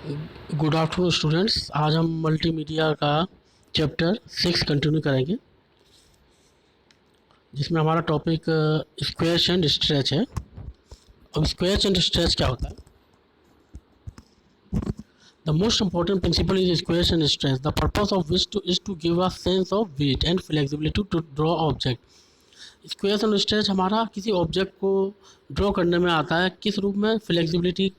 Good afternoon students. आज हम multimedia का चैप्टर 6 कंटिन्यू करेंगे, जिसमें हमारा टॉपिक स्क्वेच एंड स्ट्रेच है। अब स्क्वेच एंड स्ट्रेच क्या होता है? The most important principle is squash and stretch, the purpose of which is to give a sense of weight and flexibility to draw object. Squash and stretch हमारा किसी object को draw करने में आता है। किस रूप में? फ्लेक्सिबिलिटी,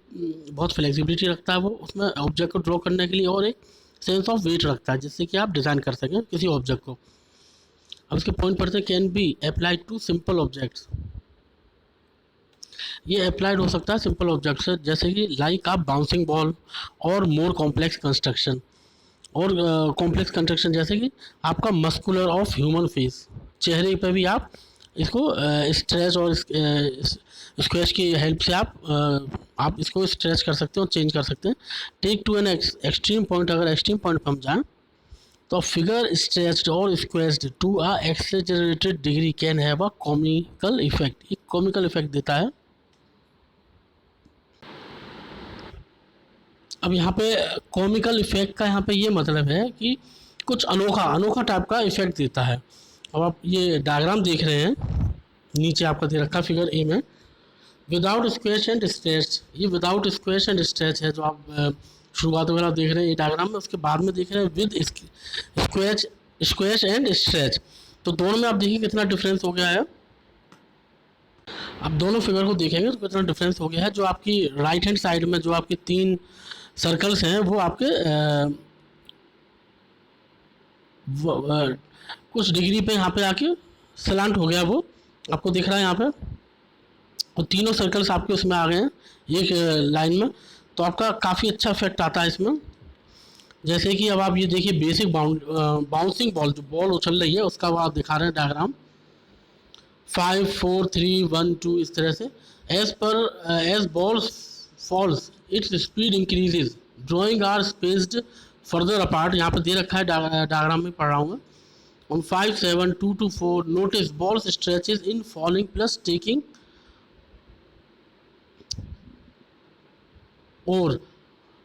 बहुत फ्लेक्सिबिलिटी रखता है वो उसमें ऑब्जेक्ट को ड्रॉ करने के लिए, और एक सेंस ऑफ वेट रखता है जिससे कि आप डिज़ाइन कर सकें किसी ऑब्जेक्ट को। अब इसके पॉइंट पढ़ते हैं। Can be applied to simple objects. ये अप्लाइड हो सकता है सिंपल ऑब्जेक्ट से, जैसे कि लाइक आप बाउंसिंग बॉल, और मोर कॉम्प्लेक्स कंस्ट्रक्शन, और कॉम्प्लेक्स कंस्ट्रक्शन जैसे कि आपका मस्कुलर ऑफ ह्यूमन फेस, चेहरे पे भी आप इसको स्ट्रेच और स्क्वेच की हेल्प से आप इसको स्ट्रेच कर सकते हो, चेंज कर सकते हैं। Take to an extreme point, अगर एक्सट्रीम पॉइंट पर हम जाएँ तो फिगर स्ट्रेच्ड और squashed to a exaggerated degree can have a comical effect. एक कॉमिकल इफेक्ट देता है। अब यहाँ पे कॉमिकल इफेक्ट का यहाँ पे ये मतलब है कि कुछ अनोखा अनोखा टाइप का इफेक्ट देता है। अब आप ये डायग्राम देख रहे हैं, नीचे आपका दे रखा फिगर ए में, विदाउट स्क्वेच एंड स्ट्रेच। ये विदाउट स्क्वेच एंड स्ट्रेच है जो आप शुरुआत वगैरह देख रहे हैं ये डायग्राम में। उसके बाद में देख रहे हैं विद स्क्वेच एंड स्ट्रेच। तो दोनों में आप देखिए कितना डिफरेंस हो गया है। अब दोनों फिगर को देखेंगे तो कितना डिफरेंस हो गया है। जो आपकी राइट हैंड साइड में जो आपके 3 सर्कल्स हैं वो आपके कुछ डिग्री पे यहाँ पे आके सलांट हो गया, वो आपको दिख रहा है यहाँ पे। और तीनों सर्कल्स आपके उसमें आ गए हैं एक लाइन में, तो आपका काफ़ी अच्छा इफेक्ट आता है इसमें। जैसे कि अब आप ये देखिए बेसिक बाउंसिंग बॉल, जो बॉल उछल रही है उसका वो आप दिखा रहे हैं डायग्राम। 5 4 3 1 2 इस तरह से as balls falls its speed increases, drawing are spaced further apart. यहाँ पे दे रखा है डायग्राम में पढ़ रहा हूँ मैं। On 5 7 2 to 4 notice balls stretches in falling plus taking और,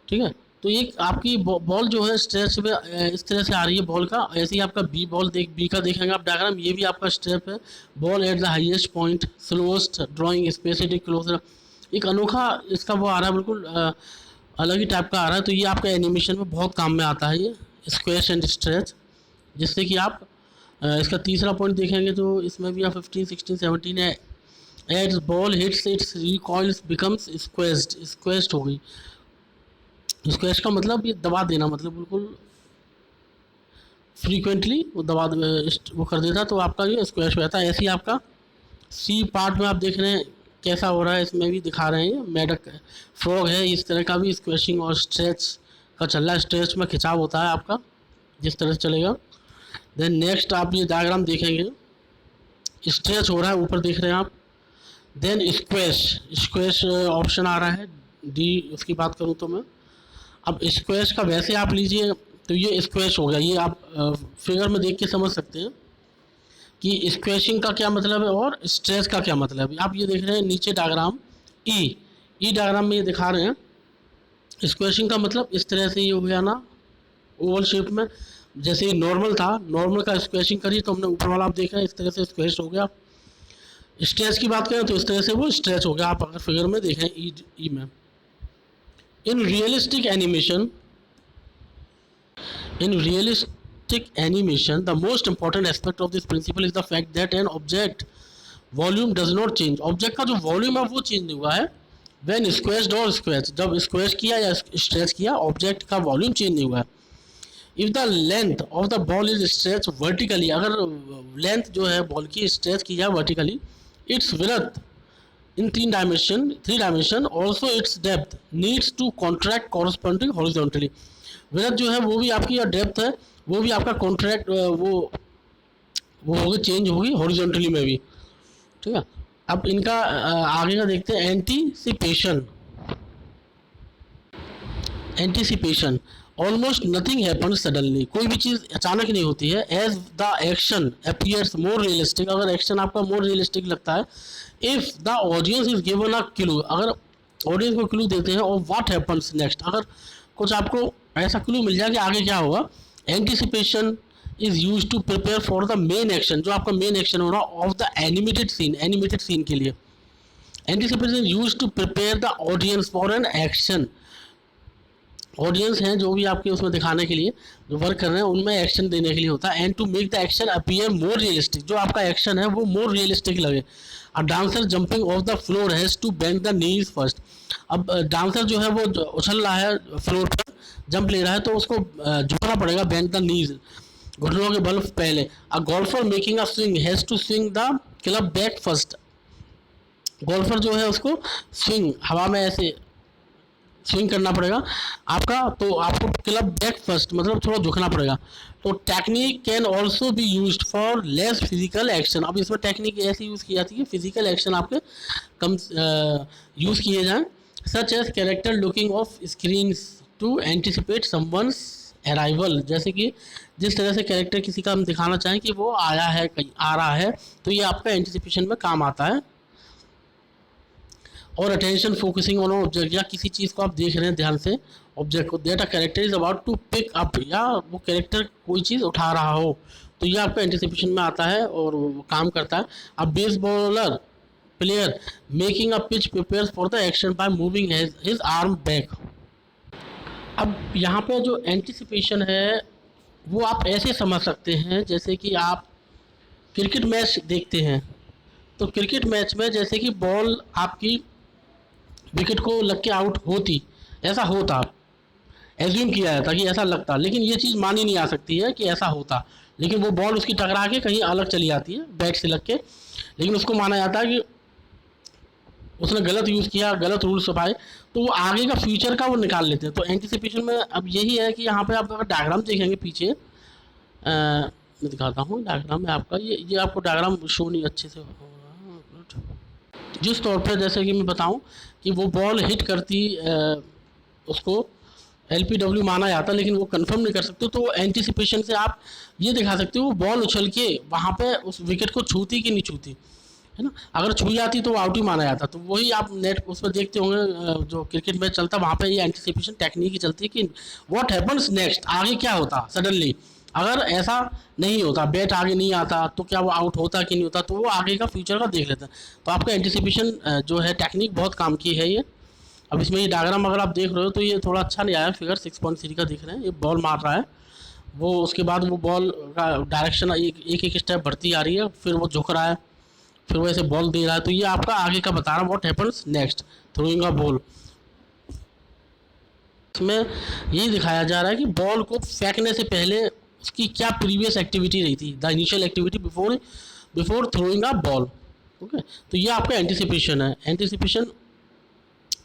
ठीक है। तो ये आपकी बॉल जो है स्ट्रेच में इस तरह से आ रही है बॉल का। ऐसे ही आपका बी का देखेंगे आप डायग्राम, ये भी आपका स्टेप है। Ball at the highest point, slowest drawing specific closer. एक अनोखा इसका वो आ रहा है, बिल्कुल अलग ही टाइप का आ रहा है। तो ये आपका एनिमेशन में बहुत काम में आता है ये स्क्वेच एंड स्ट्रेच, जिससे कि आप इसका तीसरा पॉइंट देखेंगे तो इसमें भी आप 15 16 17 है। As ball hits its recoils becomes squashed हो गई। स्क्वेच का मतलब ये दबा देना, मतलब बिल्कुल फ्रीक्वेंटली वो वो कर देता, तो आपका ये स्क्वेच हो जाता है। ऐसे ही आपका सी पार्ट में आप देख रहे हैं कैसा हो रहा है, इसमें भी दिखा रहे हैं मेढक फ्रॉग है, इस तरह का भी स्क्वेचिंग और स्ट्रेच का चल रहा है। स्ट्रेच में खिंचाव होता है आपका, जिस तरह से चलेगा। देन नेक्स्ट आप ये डायग्राम देखेंगे, स्ट्रेच हो रहा है ऊपर देख रहे हैं आप। देन स्क्वेच ऑप्शन आ रहा है डी, उसकी बात करूँ तो मैं। अब स्क्वेच का वैसे आप लीजिए तो ये स्क्वेच हो गया, ये आप फिगर में देख के समझ सकते हैं कि स्क्वेचिंग का क्या मतलब है और स्ट्रेच का क्या मतलब है। आप ये देख रहे हैं नीचे डायग्राम ई डायग्राम में ये दिखा रहे हैं। स्क्वेचिंग का मतलब इस तरह से ये हो गया ना, ओवल शेप में। जैसे ये नॉर्मल था, नॉर्मल का स्क्वेचिंग करी तो हमने ऊपर वाला आप देख रहे हैं इस तरह से स्क्वेच हो गया। स्ट्रेच की बात करें तो इस तरह से वो स्ट्रेच हो गया, आप अगर फिगर में देखें ई में। In realistic animation, the most important aspect of this principle is the fact that an object volume does not change. Object का जो volume है वो change नहीं हुआ है। When squashed or stretched, जब squash किया या stretch किया, object का volume change नहीं हुआ है। If the length of the ball is stretched vertically, अगर length जो है बॉल की stretch की जाए vertically, its width in 3 dimension also its depth needs to contract corresponding horizontally। Width जो है वो भी आपकी, या डेप्थ है वो भी आपका कॉन्ट्रैक्ट वो होगी, चेंज होगी हॉरिजॉन्टली में भी, ठीक है। अब इनका आगे का देखते हैं। Anticipation almost nothing happen suddenly, कोई भी चीज़ अचानक नहीं होती है। As the action appears more realistic, अगर एक्शन आपका मोर रियलिस्टिक लगता है। If the audience is given a clue, अगर ऑडियंस को क्लू देते हैं और व्हाट हैपन्स नेक्स्ट, अगर कुछ आपको ऐसा क्लू मिल जाए कि आगे क्या होगा। Anticipation is use to prepare for the main action, जो आपका मेन एक्शन हो रहा ऑफ द एनिमेटेड सीन के लिए। Anticipation use to prepare the audience for an action, audience हैं जो भी आपके उसमें दिखाने के लिए जो वर्क कर रहे हैं उनमें एक्शन देने के लिए होता है। And to make the action appear more realistic, जो आपका एक्शन है वो मोर रियलिस्टिक लगे। A dancer jumping off the floor has to bend the knees first, अब डांसर जो है वो उछल रहा है फ्लोर पर, जंप ले रहा है तो उसको झुकना पड़ेगा, बेंड द नीज, घुटनों के बल पहले। A golfer making a swing has to swing the club back first, golfer जो है उसको स्विंग हवा में ऐसे स्विंग करना पड़ेगा आपका, तो आपको क्लब बैक फर्स्ट मतलब थोड़ा झुकना पड़ेगा। तो technique can also be used for less physical action, अब इसमें टेक्निक ऐसे यूज़ की जाती है फिजिकल एक्शन आपके कम यूज़ किए जाएँ, such as character looking off screens to anticipate someone's arrival, जैसे कि जिस तरह से कैरेक्टर किसी का हम दिखाना चाहें कि वो आया है, कहीं आ रहा है, तो ये आपका एंटिसिपेशन में काम आता है। और अटेंशन फोकसिंग ऑन ऑब्जेक्ट, या किसी चीज़ को आप देख रहे हैं ध्यान से ऑब्जेक्ट को, that a character is about to pick up, या वो कैरेक्टर कोई चीज़ उठा रहा हो, तो ये आपका एंटिसिपेशन में आता है और वो काम करता है। अब baseballer player making a pitch prepares for the action by moving his arm back, अब यहाँ पे जो एंटिसिपेशन है वो आप ऐसे समझ सकते हैं जैसे कि आप क्रिकेट मैच देखते हैं, तो क्रिकेट मैच में जैसे कि बॉल आपकी विकेट को लग के आउट होती, ऐसा होता, एज्यूम किया जाता कि ऐसा लगता, लेकिन ये चीज़ मानी नहीं आ सकती है कि ऐसा होता, लेकिन वो बॉल उसकी टकरा के कहीं अलग चली जाती है बैट से लग के, लेकिन उसको माना जाता है कि उसने गलत यूज़ किया, गलत रूल्स पाए, तो वो आगे का फ्यूचर का वो निकाल लेते हैं। तो एंटिसिपेशन में अब यही है कि यहाँ पे आप अगर डायग्राम देखेंगे पीछे, मैं दिखाता हूँ डायग्राम में आपका, ये आपको डायग्राम शो नहीं अच्छे से हो रहा, जिस तौर पे जैसे कि मैं बताऊं कि वो बॉल हिट करती उसको LPW माना जाता, लेकिन वो कंफर्म नहीं कर सकते, तो एंटिसिपेशन से आप ये दिखा सकते हो वो बॉल उछल के वहाँ पे उस विकेट को छूती कि नहीं छूती, है ना, अगर छू जाती तो वो आउट ही माना जाता। तो वही आप नेट उस पर देखते होंगे जो क्रिकेट मैच चलता है वहाँ पे ये एंटिसिपेशन टेक्निक ही चलती है कि व्हाट हैपन्स नेक्स्ट, आगे क्या होता सडनली, अगर ऐसा नहीं होता, बैट आगे नहीं आता, तो क्या वो आउट होता कि नहीं होता, तो वो आगे का फ्यूचर का देख लेता है। तो आपका एंटिसिपेशन जो है टेक्निक बहुत काम की है ये। अब इसमें ये डायग्राम अगर आप देख रहे हो तो ये थोड़ा अच्छा नहीं आया, फिगर 6.3 का दिख रहे हैं, ये बॉल मार रहा है, वो उसके बाद वो बॉल का डायरेक्शन एक स्टेप बढ़ती आ रही है, फिर वो झुक रहा है, फिर वो ऐसे बॉल दे रहा है, तो ये आपका आगे का बता रहा है what happens next throwing a ball. इसमें यही दिखाया जा रहा है कि बॉल को फेंकने से पहले उसकी क्या प्रीवियस एक्टिविटी रही थी, the initial activity before throwing a ball. Okay, तो ये आपका एंटिसिपेशन है। Anticipation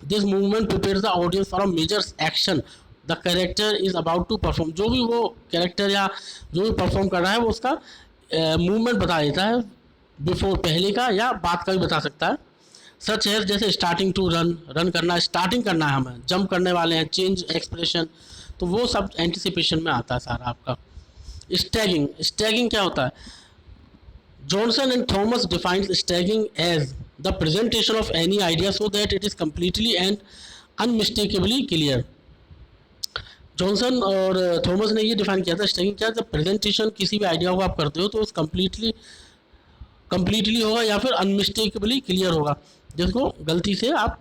this movement prepares the audience for a major action the character is about to perform, जो भी वो कैरेक्टर या जो भी परफॉर्म कर रहा है वो उसका मूवमेंट बता देता है, बिफोर पहले का या बाद का भी बता सकता है। सच है जैसे स्टार्टिंग टू रन करना, स्टार्टिंग करना है हमें, जंप करने वाले हैं, चेंज एक्सप्रेशन, तो वो सब एंटिसिपेशन में आता है सारा आपका। स्टैगिंग क्या होता है? Johnson and Thomas defines staging as the presentation of any idea so that it is completely and unmistakably clear. Johnson और थॉमस ने ये डिफाइन किया था स्टैगिंग क्या है, जब प्रेजेंटेशन किसी भी आइडिया को आप करते हो तो उस कम्प्लीटली होगा या फिर अनमिस्टेकेबली क्लियर होगा, जिसको गलती से आप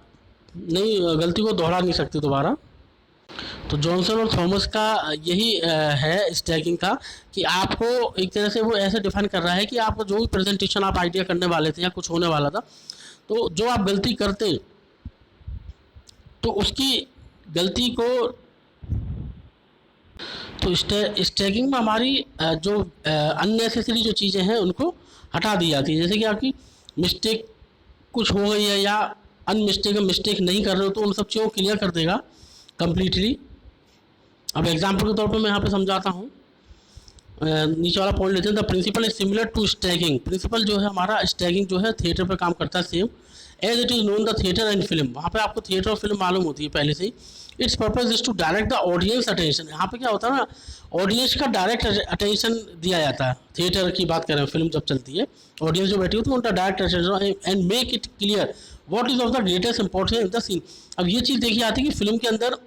नहीं, गलती को दोहरा नहीं सकते दोबारा। तो जॉनसन और थॉमस का यही है स्टैगिंग का, कि आपको एक तरह से वो ऐसे डिफाइन कर रहा है कि आपको जो भी प्रेजेंटेशन आप आइडिया करने वाले थे या कुछ होने वाला था, तो जो आप गलती करते तो उसकी गलती को, तो स्टैगिंग में हमारी जो अननेसेसरी जो चीज़ें हैं उनको हटा दी जाती है, जैसे कि आपकी मिस्टेक कुछ हो गई है या मिस्टेक नहीं कर रहे हो तो उन सब चीज़ों को क्लियर कर देगा कम्प्लीटली। अब एग्जाम्पल के तौर पर मैं यहाँ पे समझाता हूँ, नीचे वाला पॉइंट लेते हैं। The principle is similar to staging, principle जो है हमारा स्टैगिंग जो है थिएटर पे काम करता है same as it is known the theatre and film, वहाँ पे आपको थिएटर और फिल्म मालूम होती है पहले से ही। Its purpose is to direct the audience attention, यहाँ पे क्या होता है ना, ऑडियंस का डायरेक्ट अटेंशन दिया जाता है। थिएटर की बात करें, फिल्म जब चलती है ऑडियंस जो बैठी होती है उनका direct attention and make it clear what is of the greatest importance in the scene. अब ये चीज़ देखी जाती है कि फिल्म के अंदर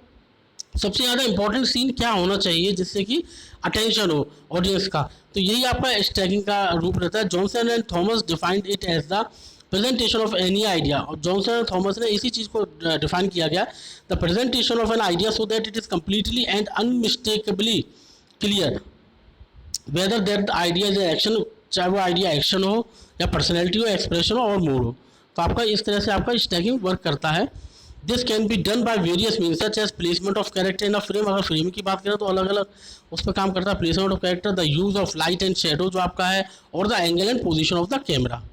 सबसे ज़्यादा इंपॉर्टेंट सीन क्या होना चाहिए जिससे कि अटेंशन हो ऑडियंस का, तो यही आपका स्टैकिंग का रूप रहता है। Johnson and Thomas defined it as the presentation of any idea, और जॉनसन एंड थॉमस ने इसी चीज़ को डिफाइन किया गया, the presentation of an idea so that it is completely and unmistakably clear whether that idea is action, चाहे वो idea action हो या पर्सनैलिटी हो, एक्सप्रेशन हो और मूड हो। तो आपका इस तरह से आपका स्टैकिंग वर्क करता है। This can be done by various means such as placement of character in a frame, अगर फ्रेम की बात करें तो अलग अलग उस पर काम करता है, placement of character, the use of light and shadow जो आपका है, और the angle and position of the camera.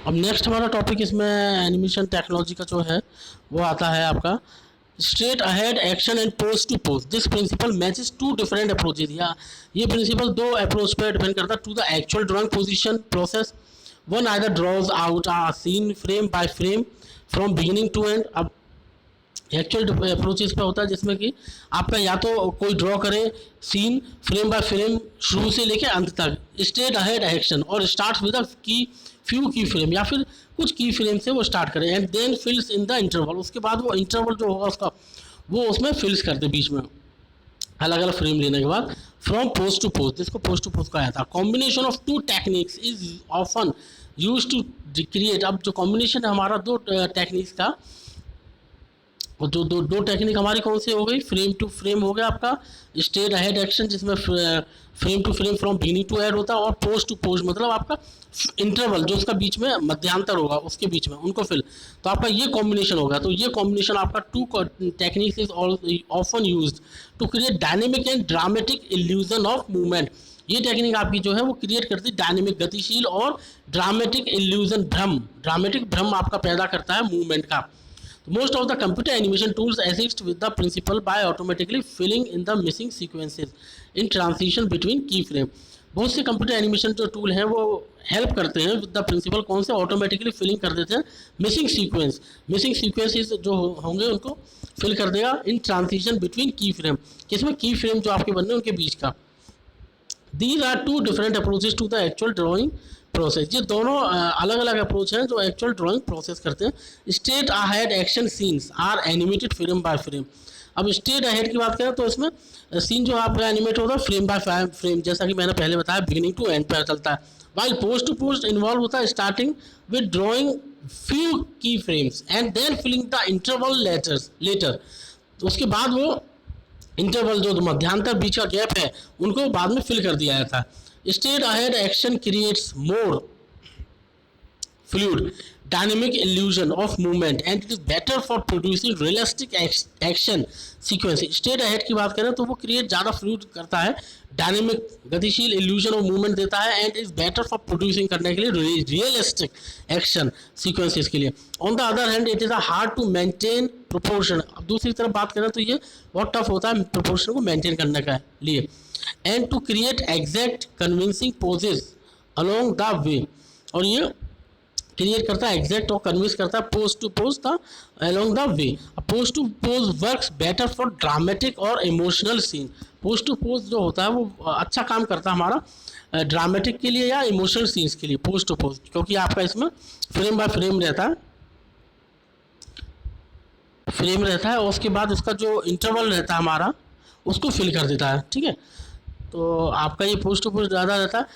अब नेक्स्ट हमारा टॉपिक इसमें एनिमेशन टेक्नोलॉजी का जो है वो आता है आपका straight ahead action and pose to pose. This principle matches to different approaches, या ये प्रिंसिपल दो अप्रोच पर डिपेंड करता है to the actual drawing position process. One either draws out uh scene frame by frame from beginning to end. अब actual approaches पे होता है जिसमें कि आपका या तो कोई ड्रॉ करे सीन फ्रेम बाय फ्रेम शुरू से लेके अंत तक, स्ट्रेट अहेड एक्शन, और start with key few key frame, या फिर कुछ की फ्रेम से वो स्टार्ट करे, and then fills in the interval, उसके बाद वो इंटरवल जो होगा उसका वो उसमें फिल्स करते बीच में अलग अलग फ्रेम लेने के बाद। फ्रॉम पोज टू पोज, जिसको पोज टू पोज कहा जाता है। Combination of two techniques is often use to create. अब जो कॉम्बिनेशन है हमारा दो टेक्निक्स का, और दो टेक्निक हमारी कौन सी हो गई, फ्रेम टू फ्रेम हो गया आपका स्ट्रेट अहेड एक्शन जिसमें frame to frame from beginning to end होता है, और पोस्ट टू पोस्ट मतलब आपका इंटरवल जो उसका बीच में मध्यांतर होगा उसके बीच में उनको फिल, तो आपका ये कॉम्बिनेशन होगा। तो ये कॉम्बिनेशन आपका two techniques is often used to create dynamic and dramatic illusion of movement. ये टेक्निक आपकी जो है वो क्रिएट करती है डायनेमिक गतिशील और ड्रामेटिक इल्यूजन भ्रम, ड्रामेटिक भ्रम आपका पैदा करता है मूवमेंट का। Most of the computer animation tools assist with the principle by automatically filling in the missing sequences in transition between keyframe। बहुत से कंप्यूटर एनिमेशन जो टूल हैं वो हेल्प करते हैं विद द प्रिंसिपल, कौन से, ऑटोमेटिकली फिलिंग कर देते हैं मिसिंग सीक्वेंस, मिसिंग सीक्वेंसेस जो होंगे उनको फिल कर देगा in transition between key frame, किसमें की फ्रेम जो आपके बनने उनके बीच का। These are two different approaches to the actual drawing process. ये दोनों अलग अलग अप्रोच हैं जो एक्चुअल ड्राइंग प्रोसेस करते हैं। Straight ahead action scenes are animated frame by frame. अब स्ट्रेट अहेड की बात करें तो इसमें सीन जो आपका एनिमेट होता है फ्रेम बाय फ्रेम, जैसा कि मैंने पहले बताया बिगिनिंग टू एंड पर चलता है। While pose to pose involve होता है starting with drawing few key frames and then filling the interval later. उसके बाद वो इंटरवल जो मध्यांतर बीच का गैप है उनको बाद में फिल कर दिया जाता है। Straight ahead action creates more fluid, dynamic illusion of movement and it is better for producing realistic action sequence। Straight ahead की बात करें तो वो create ज़्यादा fluid करता है, डायनेमिक गतिशील illusion of movement देता है and is better for producing करने के लिए रियलिस्टिक एक्शन सीक्वेंसेस के लिए। On the other hand it is a hard to maintain proportion. अब दूसरी तरफ बात करें तो ये बहुत टफ होता है प्रोपोर्शन को मेंटेन करने के लिए, and to create exact convincing poses along the way, और ये क्रिएट करता है एग्जैक्ट और कन्विंस करता है pose to pose the along the way. Pose to pose works better for dramatic और emotional scene. Pose to pose जो होता है वो अच्छा काम करता है हमारा ड्रामेटिक के लिए या इमोशनल सीन्स के लिए पोज टू पोज, क्योंकि आपका इसमें फ्रेम बाय फ्रेम रहता है और उसके बाद उसका जो इंटरवल रहता है हमारा उसको फिल कर देता है, ठीक है। तो आपका ये पोस्ट टू पोस्ट ज़्यादा रहता है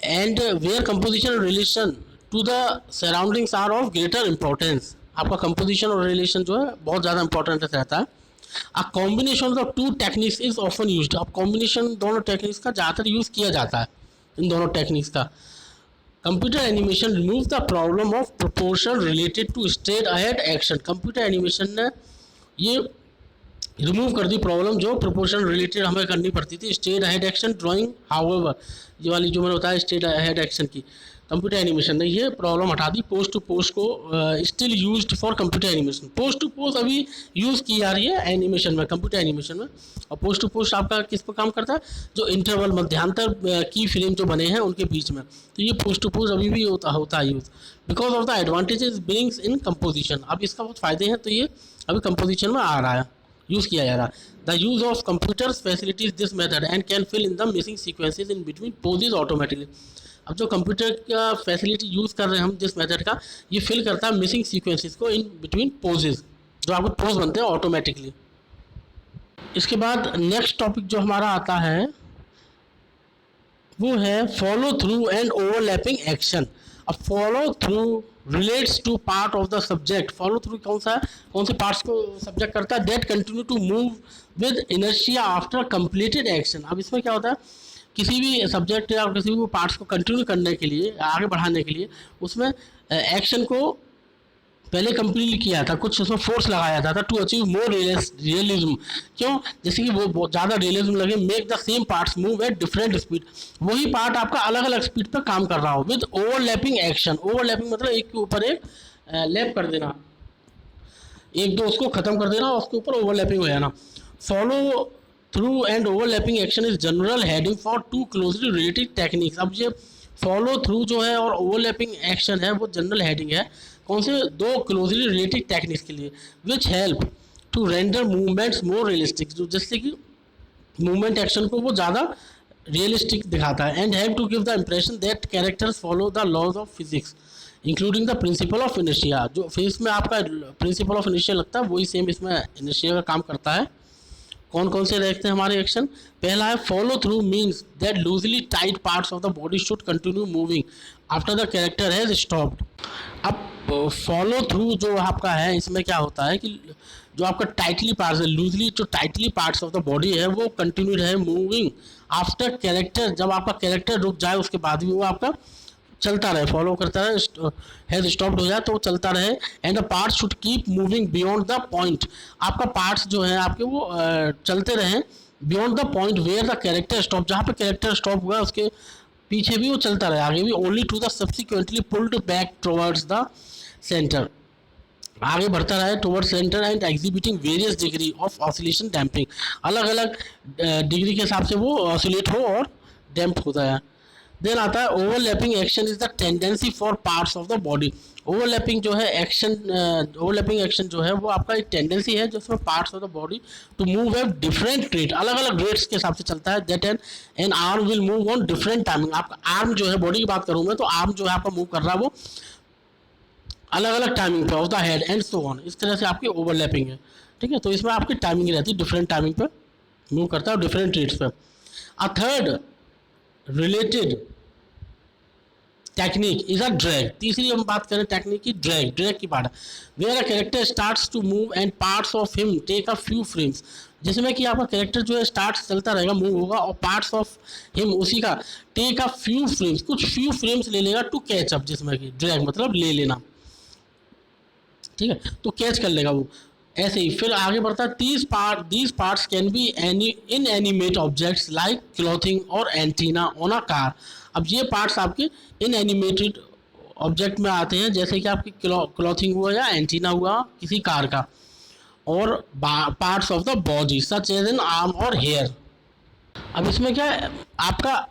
and where composition relation to the surroundings are of greater importance. आपका कंपोजिशन और रिलेशन जो है बहुत ज़्यादा इंपॉर्टेंट रहता है। A combination of two techniques is often used. अब कॉम्बिनेशन दोनों टेक्निक्स का ज़्यादातर यूज़ किया जाता है, इन दोनों टेक्निक्स का। Computer animation remove the problem of proportion related to straight ahead action. Computer animation ने ये रिमूव कर दी प्रॉब्लम जो प्रोपोर्शन रिलेटेड हमें करनी पड़ती थी straight ahead action drawing. However ये वाली जो मैंने बताया स्ट्रेट अहेड एक्शन की, कंप्यूटर एनिमेशन ने ये प्रॉब्लम हटा दी। पोस्ट टू पोस्ट को still used for computer animation. Pose to pose अभी यूज़ की जा रही है एनिमेशन में, कंप्यूटर एनिमेशन में। और पोस्ट टू पोस्ट आपका किस पर काम करता है, जो इंटरवल मध्यांतर की फ्रेम जो बने हैं उनके बीच में, तो ये पोस्ट टू पोस्ट अभी भी होता है use because of the advantages brings in composition. अब इसका बहुत फ़ायदे हैं तो ये अभी कंपोजिशन में आ रहा है, यूज़ किया जा रहा है। The use of computers facilities this method and can fill in the missing sequences in between poses automatically. अब जो कंप्यूटर का फैसिलिटी यूज़ कर रहे हैं हम जिस मेथड का, ये फिल करता है मिसिंग सीक्वेंसेस को इन बिटवीन पोजेज। जो आपके पोज बनते हैं ऑटोमेटिकली। इसके बाद नेक्स्ट टॉपिक जो हमारा आता है वो है follow through and overlapping action. अब follow through relates to part of the subject. Follow through कौन सा है, कौन से पार्ट्स को सब्जेक्ट करता है, that continue to move with inertia after completed action. अब इसमें क्या होता है, किसी भी सब्जेक्ट या किसी भी पार्ट्स को कंटिन्यू करने के लिए, आगे बढ़ाने के लिए उसमें एक्शन को पहले कंप्लीट किया था, कुछ उसमें फोर्स लगाया जाता था टू अचीव मोर रियलिज्म। क्यों, जैसे कि वो ज़्यादा रियलिज्म लगे, make the same parts move at different speed, वही पार्ट आपका अलग अलग स्पीड पर काम कर रहा हो विद ओवरलैपिंग एक्शन। ओवरलैपिंग मतलब एक के ऊपर एक लैप कर देना, एक दो उसको खत्म कर देना और उसके ऊपर ओवरलैपिंग हो जाना। Follow through and overlapping action is general heading for two closely related techniques. अब ये फॉलो थ्रू जो है और ओवरलैपिंग एक्शन है वो जनरल हेडिंग है कौन से, दो क्लोजली रिलेटेड टेक्निक्स के लिए, which help to render movements more realistic, जो जिससे कि मूवमेंट एक्शन को वो ज़्यादा रियलिस्टिक दिखाता है, and help to give the impression that characters follow the laws of physics including the principle of inertia. जो फिजिक्स में आपका प्रिंसिपल ऑफ इनर्शिया लगता है वही सेम इसमें इनर्शिया का काम करता है। कौन कौन से देखते हैं हमारे एक्शन, पहला है follow through means that loosely tight parts of the body should continue moving after the character has stopped. अब फॉलो थ्रू जो आपका है इसमें क्या होता है कि जो आपका टाइटली पार्ट्स है, लूजली जो tightly parts of the body है वो कंटिन्यू रहे मूविंग आफ्टर कैरेक्टर, जब आपका कैरेक्टर रुक जाए उसके बाद भी वो आपका चलता रहे, फॉलो करता रहे, हैज स्टॉप्ड हो जाए तो वो चलता रहे। And the parts should keep moving beyond the point, आपका पार्ट्स जो है आपके वो चलते रहें beyond the point where the character stop, जहाँ पे कैरेक्टर स्टॉप हुआ उसके पीछे भी वो चलता रहे, आगे भी, only to the subsequently pulled back towards the centre, आगे बढ़ता रहे towards centre and exhibiting various degree of oscillation damping, अलग अलग डिग्री के हिसाब से वो ऑसिलेट हो और डैम्प होता है। देन आता है overlapping action is the tendency for parts of the body. Overlapping जो है एक्शन, ओवरलैपिंग एक्शन जो है वो आपका एक टेंडेंसी है जिसमें parts of the body to move at different rate, अलग अलग रेट्स के हिसाब से चलता है। That an arm will move on different timing, आपका आर्म जो है, बॉडी की बात करूँ मैं तो आर्म जो है आपका मूव कर रहा है वो अलग अलग टाइमिंग पे of the head and so on, इस तरह से आपकी ओवरलैपिंग है। ठीक है, तो इसमें आपकी टाइमिंग रहती है, डिफरेंट टाइमिंग पे मूव करता है और डिफरेंट रेट्स पे। A third related technique is a drag. तीसरी हम बात करें टेक्निक की, ड्रैग, ड्रैग की बात है, where a character starts to move and parts of him take a few frames, जिसमें कि आपका कैरेक्टर जो है स्टार्ट चलता रहेगा, मूव होगा और पार्ट्स ऑफ हिम उसी का टेक अ फ्यू फ्रेम्स, कुछ फ्यू फ्रेम्स ले लेगा टू कैच अप, जिसमें कि ड्रैग मतलब ले लेना, ठीक है, तो कैच कर लेगा वो ऐसे ही। फिर आगे बढ़ता है these parts can be any in animate objects like clothing और एंटीना ऑन अ कार। अब ये पार्ट्स आपके इन एनिमेटेड ऑब्जेक्ट में आते हैं, जैसे कि आपकी क्लॉथिंग हुआ या एंटीना हुआ किसी कार का, और parts of the body such as an arm और हेयर। अब इसमें क्या है आपका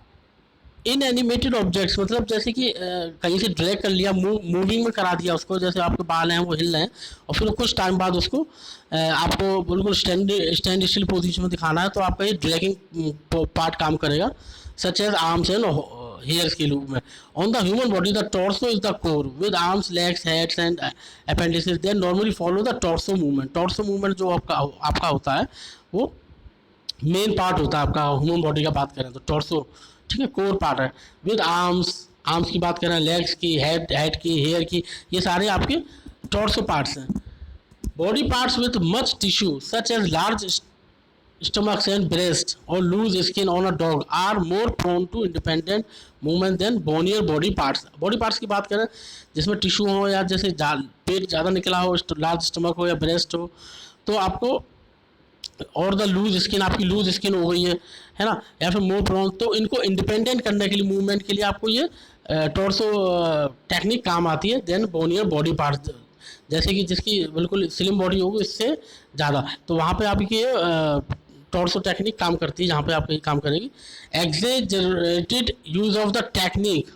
इन एनिमेटेड ऑब्जेक्ट्स, मतलब जैसे कि कहीं से ड्रैग कर लिया, मूविंग में करा दिया उसको, जैसे आपके बाल हैं वो हिल रहे हैं और फिर कुछ टाइम बाद उसको आपको बिल्कुल स्टैंड स्टिल पोजीशन में दिखाना है, तो आपका ये ड्रैगिंग पार्ट काम करेगा, such as arms and hairs के रूप में। On the human body the torso is the core with arms, legs, heads and appendices, then normally follow the torso movement. Torso movement जो आपका होता है वो मेन पार्ट होता है आपका ह्यूमन बॉडी का, बात करें तो टॉर्सो, ठीक है, कोर पार्ट है। विद आर्म्स की बात करें, लेग्स की, हेड की, हेयर की, ये सारे आपके टॉर्सो पार्ट्स हैं। Body parts with much tissue such as large stomachs and breast और loose skin on a dog are more prone to independent movement than bonier body parts. Body parts की बात करें जिसमें टिश्यू हो या जैसे पेट ज़्यादा निकला हो, लार्ज स्टमक हो या ब्रेस्ट हो, तो आपको, और द लूज स्किन, आपकी लूज स्किन हो गई है ना, या फिर मोर प्रोन, तो इनको इंडिपेंडेंट करने के लिए, मूवमेंट के लिए आपको ये टॉर्सो टेक्निक काम आती है। देन बोनियर बॉडी पार्ट्स, जैसे कि जिसकी बिल्कुल स्लिम बॉडी होगी इससे ज़्यादा, तो वहाँ पे आपकी टॉर्सो टेक्निक काम करती है, जहाँ पे आपकी काम करेगी। एक्सेजरेटेड use of the technique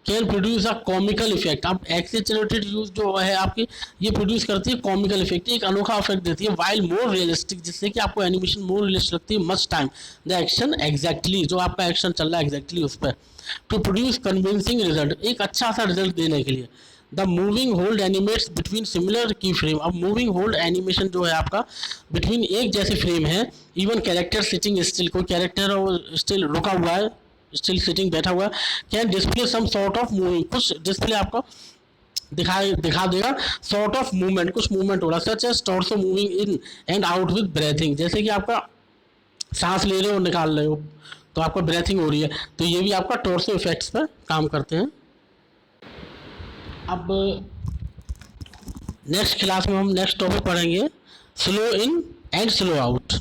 can produce a comical effect. अब एक्सेजरेटेड यूज जो है आपकी, ये प्रोड्यूस करती है कॉमिकल इफेक्ट, एक अनोखा इफेक्ट देती है, वाइल मोर रियलिस्टिक, जिससे कि आपको एनिमेशन मोर रियलिस्टिक लगती है, much time the action exactly, जो आपका एक्शन चल रहा है एग्जैक्टली उस पर, टू प्रोड्यूस कन्विंसिंग रिजल्ट, एक अच्छा सा रिजल्ट देने के लिए। The moving hold animates between similar key frame. अब मूविंग होल्ड एनिमेशन जो है आपका बिटवीन एक जैसे फ्रेम है, इवन कैरेक्टर सिटिंग स्टिल, कोई कैरेक्टर और स्टिल रुका हुआ है, स्टिल सिटिंग बैठा हुआ है, can display some sort of moving, कुछ डिस्प्ले आपको दिखा देगा सॉर्ट ऑफ मूवमेंट, कुछ मूवमेंट हो रहा है, such as torso moving in and out with breathing, जैसे कि आपका सांस ले रहे हो और निकाल रहे हो तो आपका ब्रेथिंग हो रही है, तो ये भी आपका टॉर्सो इफेक्ट्स पर काम करते हैं। अब नेक्स्ट क्लास में हम नेक्स्ट टॉपिक पढ़ेंगे slow in and slow out.